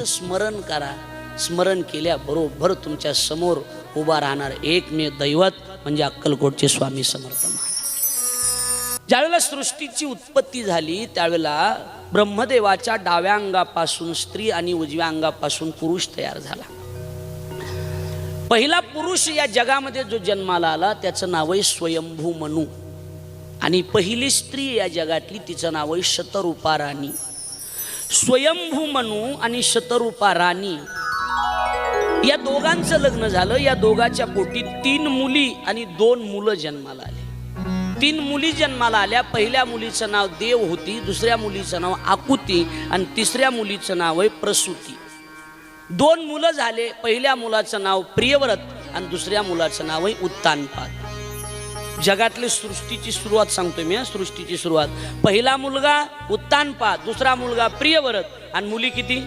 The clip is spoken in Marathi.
नुसतं स्मरण करा. स्मरण केल्याबरोबर तुमच्या समोर उभा राहणार एकमेव दैवत म्हणजे अक्कलकोटचे स्वामी समर्थ महाराज. ज्यावेळेला सृष्टीची उत्पत्ती झाली त्यावेळेला ब्रह्मदेवाच्या डाव्या अंगापासून स्त्री आणि उजव्या अंगापासून पुरुष तयार झाला. पहिला पुरुष या जगामध्ये जो जन्माला आला त्याचं नाव आहे स्वयंभू मनू आणि पहिली स्त्री या जगातली तिचं नाव आहे शतरूपा राणी. स्वयंभू मनू आणि शतरूपा राणी या दोघांचं लग्न झालं. या दोघांच्या पोटी 3 मुली आणि 2 मुलं जन्माला आले. 3 मुली जन्माला आल्या. पहिल्या मुलीचं नाव देव होती, दुसऱ्या मुलीचं नाव आकुती आणि तिसऱ्या मुलीचं नाव आहे प्रसूती. 2 मुलं झाले. पहिल्या मुलाचं नाव प्रियव्रत आणि दुसऱ्या मुलाचं नाव आहे उत्तानपाद. जगातली सृष्टीची सुरुवात सांगतोय मी. सृष्टीची सुरुवात पहिला मुलगा उत्तानपाद, दुसरा मुलगा प्रियव्रत आणि मुली किती?